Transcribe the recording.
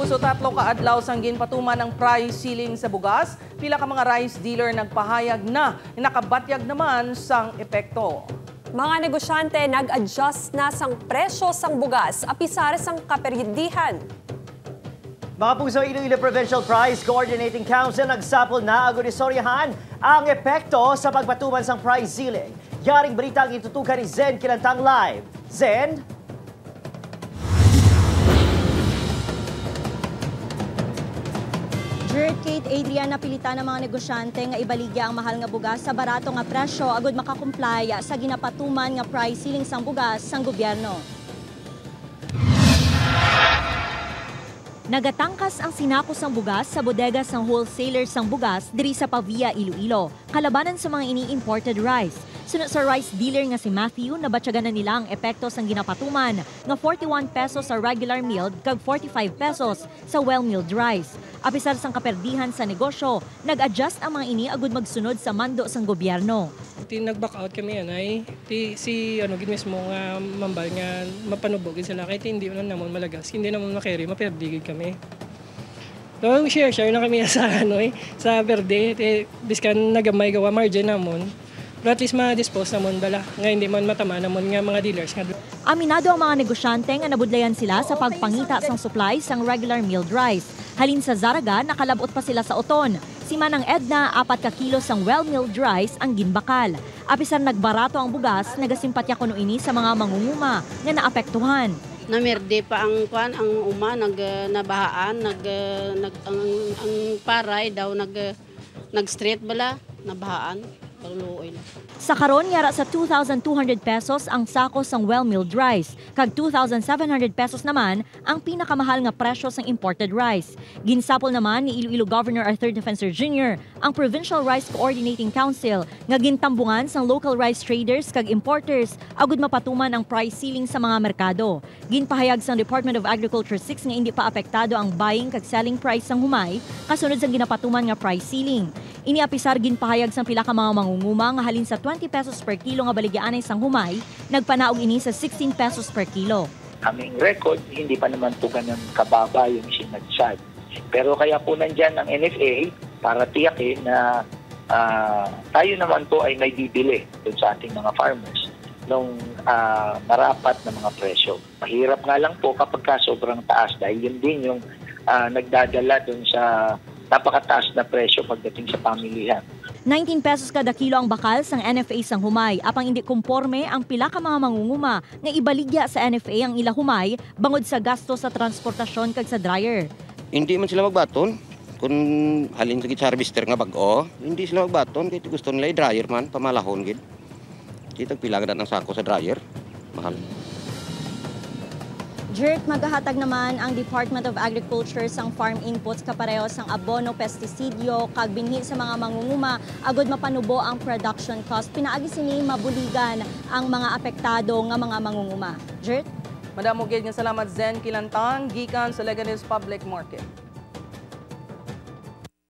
So 3 kaadlaw sang ginpatuman ang price ceiling sa bugas, pila ka mga rice dealer nagpahayag na nakabatyag naman sang epekto. Mga negosyante nag-adjust na sang presyo sang bugas, apisar sang kaperdihan. Mga puso, Iloilo Provincial Price Coordinating Council nagsapol na agonistoryahan ang epekto sa pagpatuman sang price ceiling. Yaring balita ang itutukan ni Zen Kilantang live. Zen? Kate Adrian, napilitan ng mga negosyante nga ibaligya ang mahal nga bugas sa barato nga presyo agud makakomply sa ginapatuman nga price ceiling sang bugas sang gobyerno. Nagatangkas ang sinakos sang bugas sa bodega sang wholesaler sang bugas diri sa Pavia, Iloilo, kalabanan sa mga ini-imported rice. Sunod sa rice dealer nga si Matthew, nabatyagan na nila ang epekto sang ginapatuman nga 41 pesos sa regular milled kag 45 pesos sa well-milled rice. Apisar sang kaperdihan sa negosyo, nag-adjust ang mga ini agud magsunod sa mando sang gobyerno. Nag-back out kami yan ay mismo nga mambal nga mapanubog sila kahit hindi namon malagas, hindi namon makeri, maperdigid kami. So share na kami sa verde, biskan nagamay gawa margin namon. Pero at least ma-dispose namon bala nga hindi man matama namon nga mga dealers nga. Aminado ang mga negosyante nga nabudlayan sila sa pagpangita sang supply sang regular milled rice. Halin sa Zaraga, nakalabot pa sila sa Oton. Si Manang Edna, 4 ka kilo sang well-milled rice ang ginbakal. Apisan nagbarato ang bugas, nagasimpatya kuno ini sa mga mangunguma nga naapektuhan. Namerde pa ang nabahaan, ang paray daw nag-straight bala, nabahaan. Sa karon yara sa 2,200 pesos ang sako sang well-milled rice, kag 2,700 pesos naman ang pinakamahal nga presyo sang imported rice. Ginsapol naman ni Iloilo Governor Arthur Defensor Jr. ang Provincial Rice Coordinating Council nga gintambungan sang local rice traders kag importers agud mapatuman ang price ceiling sa mga merkado. Ginpahayag sang Department of Agriculture 6 nga hindi pa apektado ang buying kag selling price sang humay kasunod sang ginapatuman nga price ceiling. Iniapisar ginpahayag sang pila ka mga mangunguma nga halin sa 20 pesos per kilo nga baligyan sang humay, nagpanaog ini sa 16 pesos per kilo. Aming record, hindi pa naman po ganun kababa yung sinag-charge. Pero kaya po nandyan ang NFA para tiyakin na tayo naman po ay may bibili dun sa ating mga farmers nung marapat na mga presyo. Mahirap nga lang po kapag sobrang taas dahil yun din yung nagdadala dun sa napakataas na presyo pagdating sa pamilihan. 19 pesos kada kilo ang bakal sang NFA sang humay, apang hindi kumporme ang pila ka mga mangunguma nga ibaligya sa NFA ang ila humay bangod sa gasto sa transportasyon kag sa dryer. Hindi man sila magbaton kung halin sa harvester nga bag-o, hindi sila magbaton kay gusto nila i-dryer man pamalahon gid. Kita pila gid ang sako sa dryer, mahal. Maghahatag naman ang Department of Agriculture sang farm inputs kapareho sang abono, pestisidyo, kag binhi sa mga mangunguma agud mapanubo ang production cost. Pinaagi sini mabuligan ang mga apektado nga mga mangunguma. Madamo gid nga salamat Zen Kilantang gikan sa Leganes Public Market.